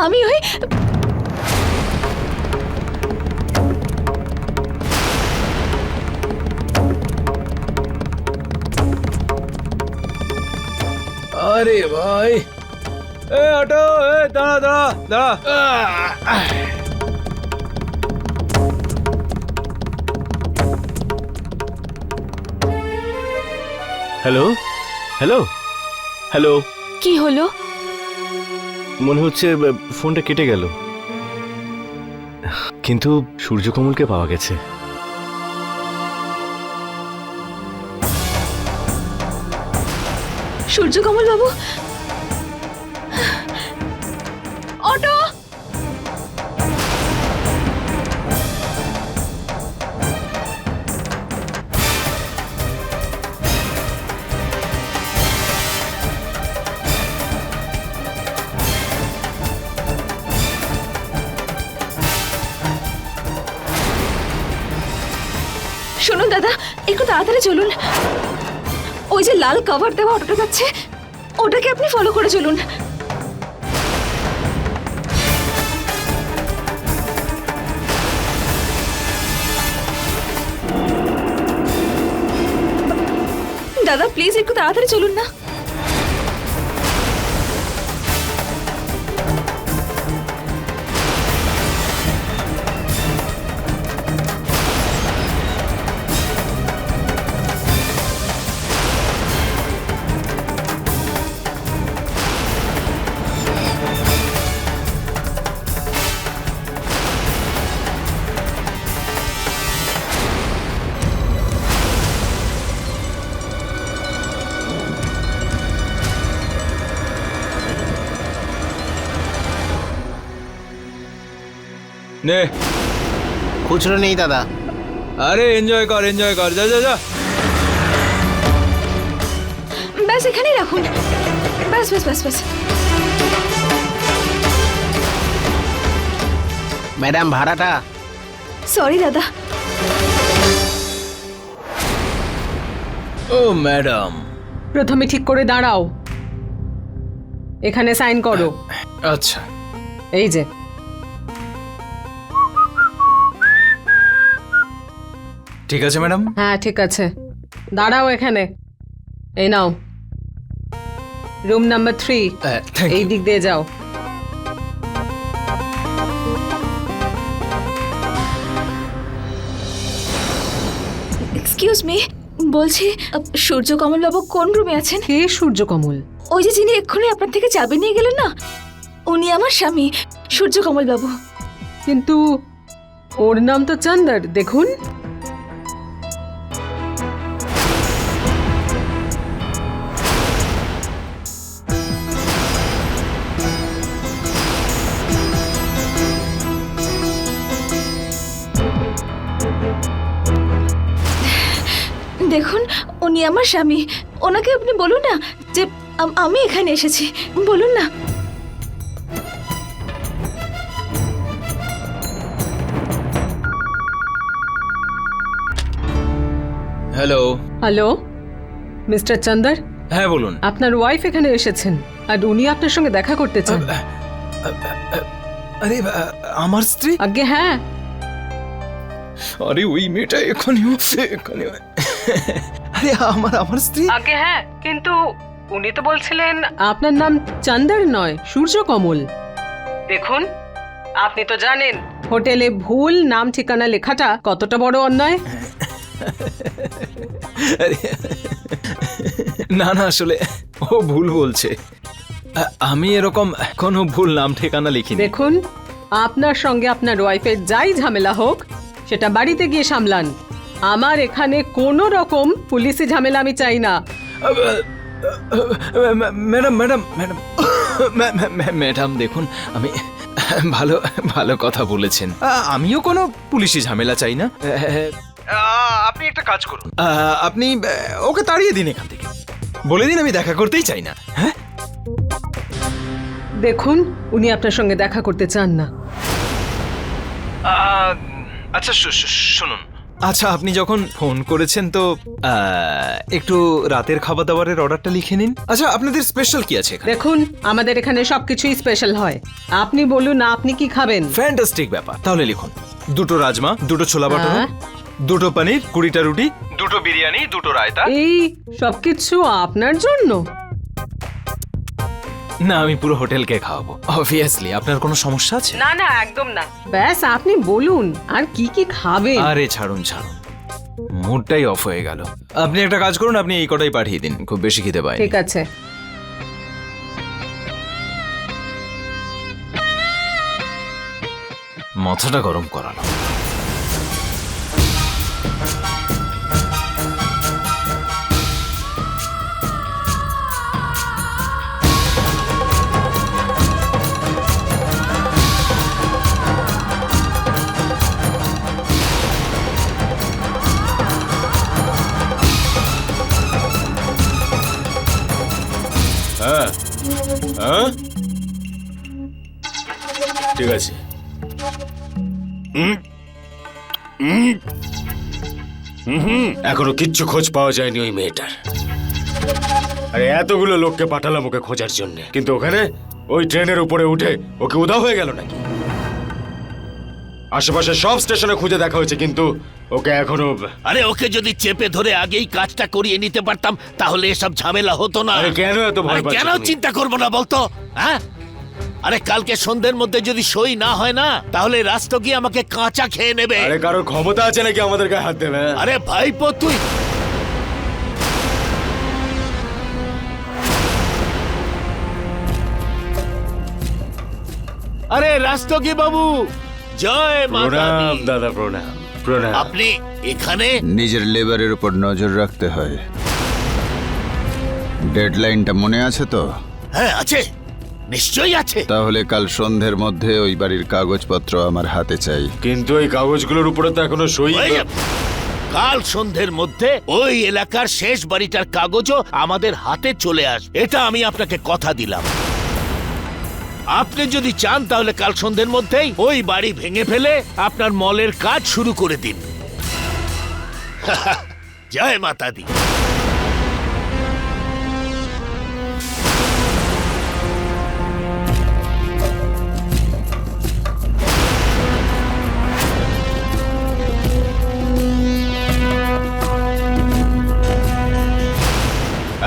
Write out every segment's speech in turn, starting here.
আমি ওই अरे भाई ए हटो ए दाड़ा दाड़ा दाड़ा হ্যালো হ্যালো হ্যালো কি হলো? মনে হচ্ছে ফোনটা কেটে গেল, কিন্তু সূর্যকমলকে পাওয়া গেছে। সূর্যকমল বাবু, অটো! শুনুন দাদা, একটু তাড়াতাড়ি চলুন। ওই যে লাল কভার দেওয়া অটোটা যাচ্ছে, ওটাকে আপনি ফলো করে চলুন। দাদা প্লিজ একটু তাড়াতাড়ি চলুন না। নে খুচরো নেই দাদা। আরে এনজয় কর যা যা যা। ব্যাস এখানেই রাখুন, ব্যাস ব্যাস ব্যাস ব্যাস। ম্যাডাম ভাড়াটা। সরি দাদা। ও ম্যাডাম, প্রথমে ঠিক করে দাঁড়াও, এখানে সাইন করো। আচ্ছা এই যে ঠিক আছে ম্যাডাম। হ্যাঁ ঠিক আছে, দাঁড়াও এখানে। এই নাও, রুম নাম্বার 3, এই দিক দিয়ে যাও। এক্সকিউজ মি, বলছি সূর্যকমল বাবু কোন রুমে আছেন? কে সূর্যকমল? ওই যে যিনি এক্ষুনি আপনার থেকে চাবি নিয়ে গেলেন না, উনি আমার স্বামী সূর্যকমল বাবু। কিন্তু ওর নাম তো চন্দর, দেখুন। দেখুন উনি আমার স্বামী, ওনাকে আপনি বলুন না যে আমি এখানে এসেছি, বলুন না। হ্যালো হ্যালো মিস্টার চন্দর, হ্যাঁ বলুন। আপনার ওয়াইফ এখানে এসেছেন আর উনি আপনার সঙ্গে দেখা করতে চান। আরে আমার স্ত্রী? আগে হ্যাঁ। আরে ওই মেয়েটা এখানে আরে আমার স্ত্রী? আগে হ্যাঁ, কিন্তু উনি তো বলছিলেন আপনার নাম চন্দর নয় সূর্যকমল। দেখুন আপনি তো জানেন হোটেলে ভুল নাম ঠিকানা লেখাটা কতটা বড় অন্যায়। না না, আসলে ও ভুল বলছে, আমি এরকম কোনো ভুল নাম ঠিকানা লিখিনি। দেখুন আপনার সঙ্গে আপনার ওয়াইফের যাই ঝামেলা হোক সেটা বাড়িতে গিয়ে সামলান। আমার এখানে কোনো রকম পুলিশি ঝামেলা আমি চাই না। ম্যাডাম ম্যাডাম ম্যাডাম ম্যাডাম দেখুন, আমি ভালো ভালো কথা বলেছেন, আমিও কোনো পুলিশি ঝামেলা চাই না। আপনি একটা কাজ করুন, আপনি ওকে তাড়িয়ে দিন এখান থেকে, বলে দিন আমি দেখা করতেই চাই না। হ্যাঁ দেখুন উনি আপনার সঙ্গে দেখা করতে চান না। আচ্ছা শুনুন, আচ্ছা, আপনি যখন ফোন করেছেন তো একটু রাতের খাবার দাবারের অর্ডারটা লিখে নিন। আচ্ছা, আপনাদের স্পেশাল কি আছে এখানে? দেখুন, আমাদের এখানে সবকিছুই স্পেশাল হয়। আপনি বলুন আপনি কি খাবেন? ফ্যান্টাস্টিক ব্যাপার। তাহলে লিখুন, 2টো রাজমা, 2টো ছোলা বাটোরা, হ্যাঁ। 2টো পনির, 20টা রুটি, 2টো বিরিয়ানি, 2টো রায়তা। এই সবকিছু আপনার জন্য? না, আমি পুরো হোটেলকে খাওয়াবো। অবভিয়াসলি। আপনার কোনো সমস্যা আছে? না না, একদম না। ব্যাস আপনি বলুন আর কি কি খাবেন। আরে ছাড়ুন ছাড়ুন, মুডটাই অফ হয়ে গেল। আপনি একটা কাজ করুন, আপনি এই কটাই পাঠিয়ে দিন, খুব বেশি খিদে পাই। ঠিক আছে। মাথাটা গরম করালো। হ্যাঁ হ্যাঁ, ঠিক আছে। এখনো কিচ্ছু খোঁজ পাওয়া যায়নি ওই মেয়েটার। আরে এতগুলো লোককে পাঠালাম ওকে খোঁজার জন্য, কিন্তু ওখানে ওই ট্রেনের উপরে উঠে ওকে উধাও হয়ে গেল নাকি? আশেপাশে সব স্টেশনে খুঁজে দেখা হয়েছে, কিন্তু ওকে এখনো। আরে ওকে যদি চেপে ধরে আগেই কাজটা করিয়ে নিতে পারতাম তাহলে এসব ঝামেলা হতো না। আরে কেন এত ভয় আরে পাচ্ছ কেন তুমি? চিন্তা করবো না বলতো? হ্যাঁ, আরে কালকে সন্ধ্যের মধ্যে যদি সই না হয় না তাহলে রাস্তা গিয়ে আমাকে কাঁচা খেয়ে নেবে। আরে কারোর ক্ষমতা আছে নাকি আমাদের গায়ে হাত দেবে? আরে ভাইপো তুই, আরে রাস্তগি বাবু, জয় মাতা প্রণাম দি। দাদা, প্রণাম প্রণাম। আপনি এখানে? নিজের লেবারের উপর নজর রাখতে হয়। ডেডলাইনটা মনে আছে তো? হ্যাঁ আছে, নিশ্চয়ই আছে। তাহলে কাল সন্ধ্যের মধ্যে ওই বাড়ির কাগজপত্র আমার হাতে চাই। কিন্তু এই কাগজগুলোর উপরে তো এখনো সই। হয়ে যাবে। কাল সন্ধ্যের মধ্যে ওই এলাকার শেষ বাড়িটার কাগজও আমাদের হাতে চলে আসবে, এটা আমি আপনাকে কথা দিলাম। আপনি যদি চান তাহলে কাল সন্ধ্যের মধ্যেই ওই বাড়ি ভেঙে ফেলে আপনার মলের কাজ শুরু করে দিন। জয় মাতা দি।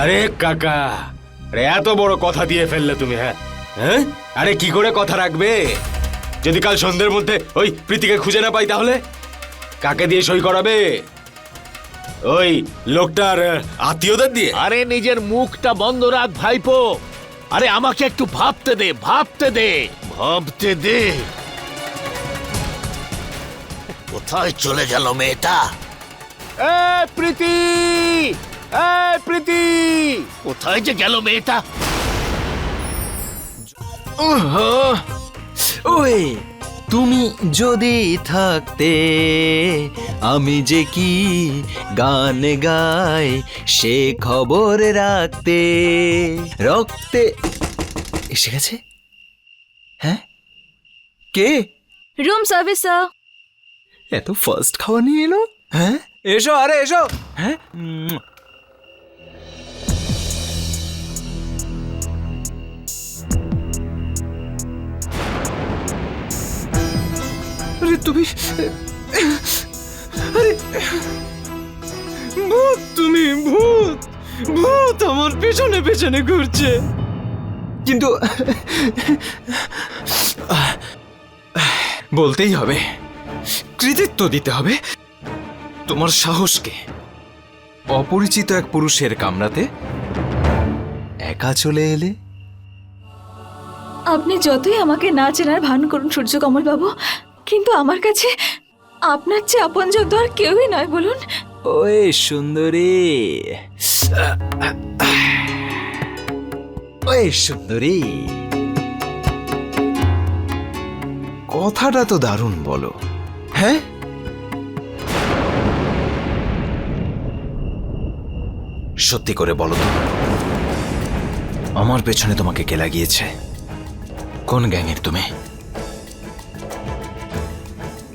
আরে কাকা, আরে এত বড় কথা দিয়ে ফেললে তুমি। হ্যাঁ হ্যাঁ, আরে কি করে কথা রাখবে? যদি কাল সন্ধ্যের মধ্যে ওই প্রীতিকে খুঁজে না পাই তাহলে কাকে দিয়ে সই করাবে? ওই লোকটার আত্মীয়দের দিয়ে? আরে নিজের মুখটা বন্ধ রাখ ভাইপো। আরে আমাকে একটু ভাবতে দে, ভাবতে দে, ভাবতে দে। কোথায় চলে গেল মেয়েটা? প্রীতি, প্রীতি, কোথায় যে গেল মেয়েটা? ওই তুমি যদি থাকতে আমি যে কি গান গাই সে খবর রাখতে। রক্তে এসে গেছে। হ্যাঁ, কে? Room service sir. এত ফার্স্ট খাওয়া নিয়ে এলো। হ্যাঁ, এসো, আরে এসো। হ্যাঁ, আরে তুমি, আরে ভূত, তুমি ভূত, ভূত আমার পেছনে পেছনে ঘুরছে। কিন্তু বলতেই হবে, কৃতিত্ব দিতে হবে তোমার সাহসকে। অপরিচিত এক পুরুষের কামরাতে একা চলে এলে। আপনি যতই আমাকে না চেনার ভান করুন সূর্যকমল বাবু, কিন্তু আমার কাছে আপনার চেয়ে আপনজন তো আর কেউই নয়, বলুন। ওই সুন্দরী, ওই সুন্দরী, কথাটা তো দারুণ বলো। হ্যাঁ, সত্যি করে বলো তো, আমার পেছনে তোমাকে কে লাগিয়েছে? কোন গ্যাংয়ের তুমি?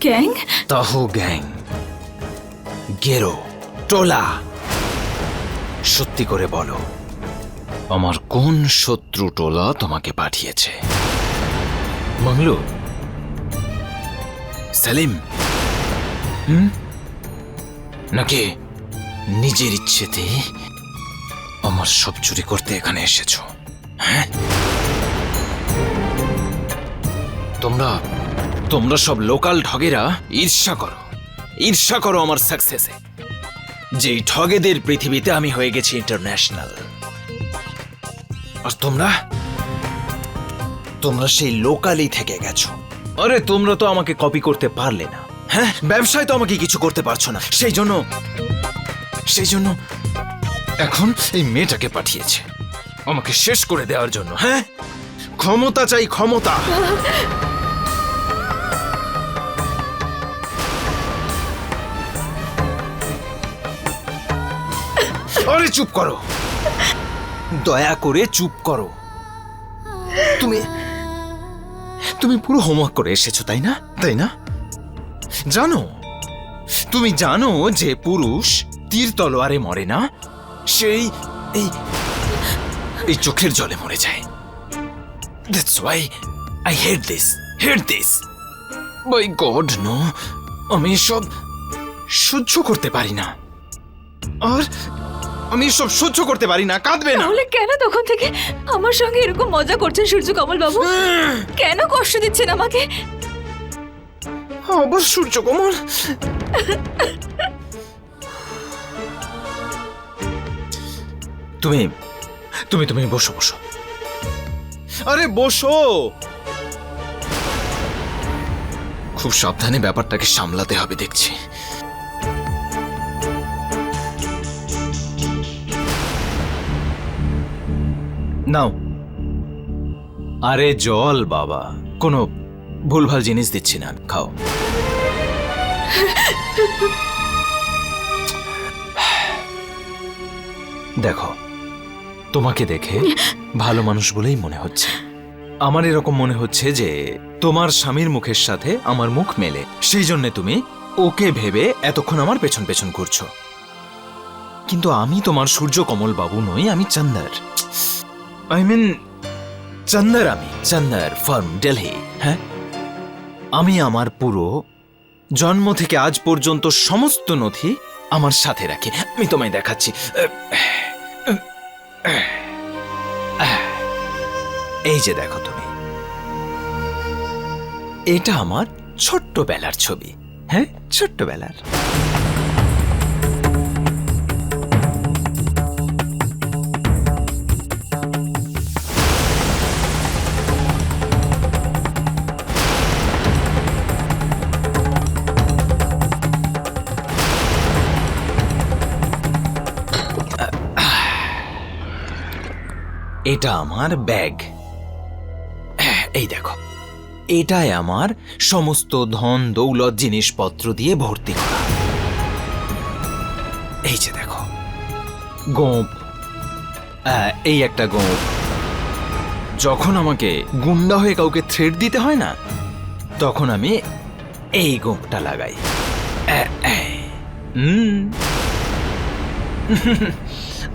গ্যাং? তাহু গ্যাং। গেরো টোলা, সত্যি করে বলো আমার কোন শত্রু টোলা তোমাকে পাঠিয়েছে? মংলু, সেলিম, নাকি নিজের ইচ্ছেতে আমার সব চুরি করতে এখানে এসেছো? হ্যাঁ, তোমরা সব লোকাল ঠগেরা ঈর্ষা করো আমার সাকসেসে। যেই ঠগেদের পৃথিবীতে আমি হয়ে গেছি ইন্টারন্যাশনাল, আর তোমরা সেই লোকালই থেকে গেছো। আরে তোমরা তো আমাকে কপি করতে পারলে না, হ্যাঁ, ব্যবসায় তো আমাকে কিছু করতে পারছো না, সেই জন্য এখন এই মেয়েটাকে পাঠিয়েছে আমাকে শেষ করে দেওয়ার জন্য। হ্যাঁ, ক্ষমতা চাই, ক্ষমতা। আরে চুপ করো, দয়া করে চুপ করো। তুমি পুরো হোমওয়ার্ক করে এসেছো, তাই না? তুমি জানো যে পুরুষ তীর তলোয়ারে মরে না, সেই এই চোখের জলে মরে যায়। That's why I hate this. By God, no, আমি সব সহ্য করতে পারি না, আর আমি সব সহ্য করতে পারি না। কাঁদবে না? তাহলে কেন তখন থেকে আমার সঙ্গে এরকম মজা করছেন সূর্যকমল বাবু? কেন কষ্ট দিচ্ছেন আমাকে? আবার সূর্যকমল? তুমি বসো। আরে বসো। খুব সাবধানে ব্যাপারটাকে সামলাতে হবে দেখছি। নাও। আরে জল বাবা, কোনো ভুলভাল জিনিস দিচ্ছি না, খাও। দেখো, তোমাকে দেখে ভালো মানুষ বলেই মনে হচ্ছে। আমার এরকম মনে হচ্ছে যে তোমার স্বামীর মুখের সাথে আমার মুখ মেলে, সেই জন্য তুমি ওকে ভেবে এতক্ষণ আমার পেছন পেছন ঘুরছো। কিন্তু আমি তোমার সূর্যকমল বাবু নই, আমি চন্দর। চন্দর ফ্রম দিল্লি। হ্যাঁ, আমি আমার পুরো জন্ম থেকে আজ পর্যন্ত সমস্ত নথি আমার সাথে রাখি। আমি তোমায় দেখাচ্ছি। এই যে দেখো তুমি, এটা আমার ছোট্টবেলার ছবি। হ্যাঁ, ছোট্টবেলার। এটা আমার ব্যাগ। এই দেখো, এটাই আমার সমস্ত ধন দৌলত জিনিসপত্র দিয়ে ভর্তি করা। এই যে দেখো, গোঁপ, এই একটা গোঁপ। যখন আমাকে গুন্ডা হয়ে কাউকে থ্রেট দিতে হয় না, তখন আমি এই গোঁপটা লাগাই।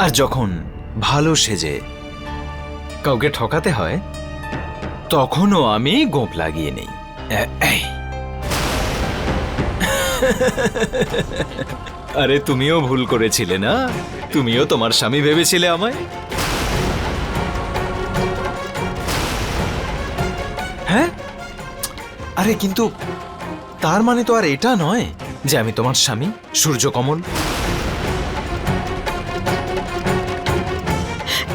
আর যখন ভালো সেজে কাউকে ঠকাতে হয়, তখনও আমি গোঁপ লাগিয়ে নেই। আরে তুমিও ভুল করেছিলে না? তুমিও তোমার স্বামী ভেবেছিলে আমায়? হ্যাঁ, আরে কিন্তু তার মানে তো আর এটা নয় যে আমি তোমার স্বামী সূর্যকমল।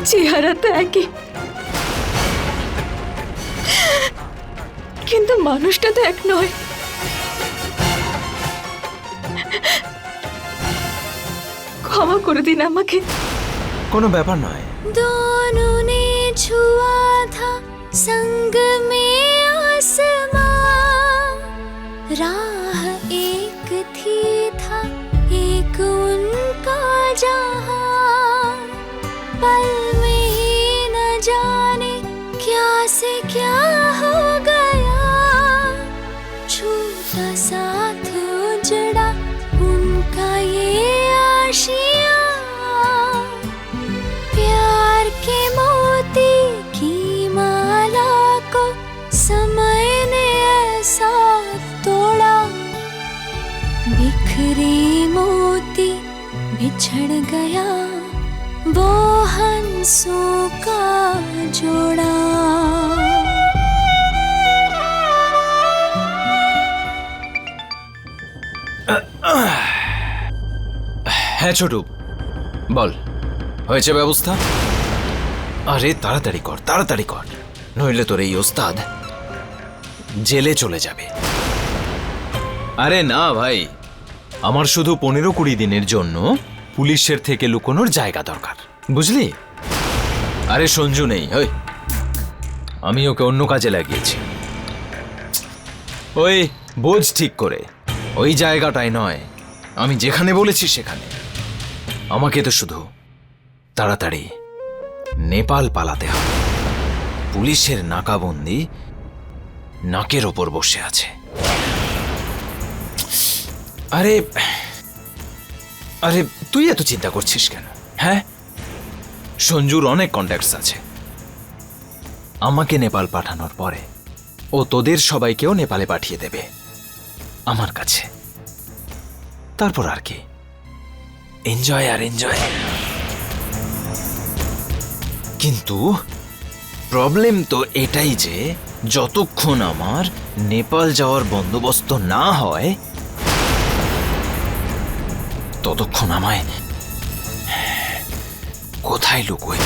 চেহারা তো একই, কিন্তু মানুষটা তো এক নয়। ক্ষমা করে দিন আমাকে। কোনো ব্যাপার নয়। दोनों ने छुआ था संग में आसमां, राह एक थी था एक उनका जहां, पल में ही न जाने क्या से क्या हो गया, छूटा साथ उजड़ा उनका ये बिछड़ गया वो हंसों का जोड़ा। হ্যাঁ ছোটু, বল, হয়েছে ব্যবস্থা? আরে তাড়াতাড়ি কর, তাড়াতাড়ি কর, নইলে তোর এই ওস্তাদ জেলে চলে যাবে। আরে না ভাই, আমার শুধু 15-20 দিনের জন্য পুলিশের থেকে লুকোনোর জায়গা দরকার, বুঝলি? আরে সঞ্জু নেই, ওই আমি ওকে অন্য কাজে লাগিয়েছি। ওই বোঝ ঠিক করে, ওই জায়গাটায় নয়, আমি যেখানে বলেছি সেখানে। আমাকে তো শুধু তাড়াতাড়ি নেপাল পালাতে হবে। পুলিশের নাকাবন্দি নাকের ওপর বসে আছে। আরে আরে তুই এত চিন্তা করছিস কেন? হ্যাঁ, সঞ্জুর অনেক কন্ট্যাক্টস আছে। আমাকে নেপাল পাঠানোর পরে ও তোদের সবাইকেও নেপালে পাঠিয়ে দেবে আমার কাছে। তারপর আর কি, এনজয় আর এনজয়। কিন্তু প্রবলেম তো এটাই যে যতক্ষণ আমার নেপাল যাওয়ার বন্দোবস্ত না হয় ততক্ষণ আমায় কোথায় লুকোয়?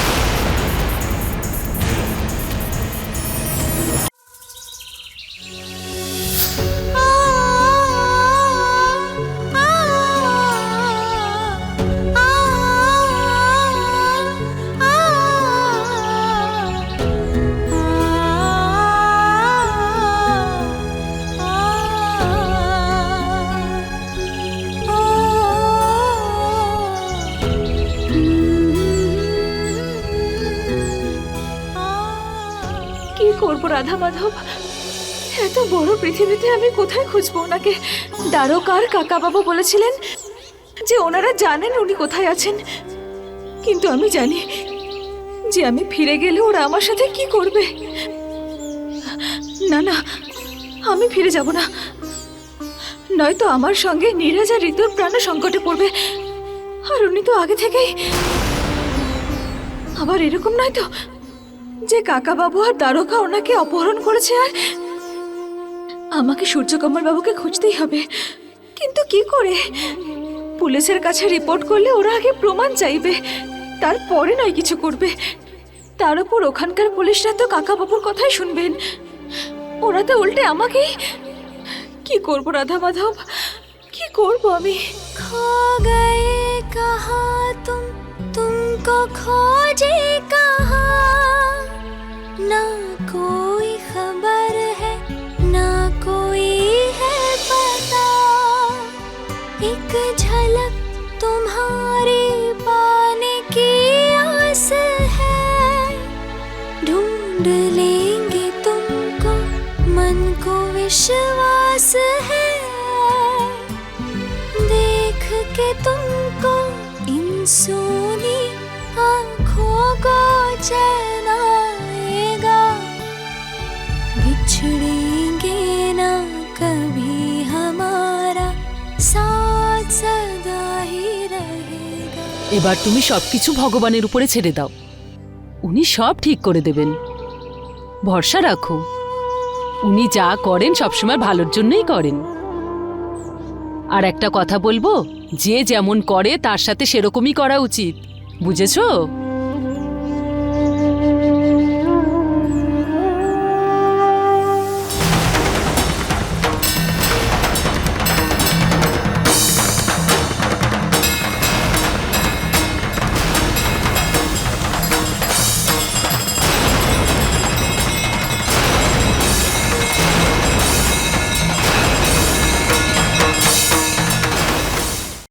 কি করবো রাধা মাধব, এত বড় পৃথিবীতে আমি কোথায় খুঁজবো ওনাকে? দ্বারকার কাকা বাবু বলেছিলেন যে ওনারা জানেন উনি কোথায় আছেন, কিন্তু আমি জানি যে আমি ফিরে গেলে ওরা আমার সাথে কি করবে। না না, আমি ফিরে যাব না, নয়তো আমার সঙ্গে নীরজ আর ঋতুর প্রাণ সংকটে পড়বে। আর উনি তো আগে থেকেই, আবার এরকম নয় তো যে কাকা বাবু আর দ্বারকা ওনাকে অপহরণ করেছে আর আমাকে সূর্যকমল বাবুকে খুঁজতেই হবে। কিন্তু কি করে? পুলিশের কাছে রিপোর্ট করলে ওরা আগে প্রমাণ চাইবে, তারপরে নয় কিছু করবে। তার উপর ওখানকার পুলিশরা তো কাকা বাবুর কথাই শুনবেন, ওরা তো উল্টে আমাকেই। কি করবো রাধা মাধব, কি করবো আমি? खो गए कहाँ तुमको खोजे कहाँ, ना कोई खबर है ना कोई है पता। एक झलक तुम्हारी पाने की आस है, ढूंढ लेंगे तुमको मन को विश्वास है। देख के तुमको इन सोनी आँखों को चैन आएगा, बिछड़ेंगे ना कभी हमारा साथ सदा ही रहेगा। এবার তুমি সবকিছু ভগবানের উপরে ছেড়ে দাও, উনি সব ঠিক করে দেবেন, ভরসা রাখো। উনি যা করেন সবসময় ভালোর জন্যই করেন। আর একটা কথা বলবো, যে যেমন করে তার সাথে সেরকমই করা উচিত, বুঝেছো?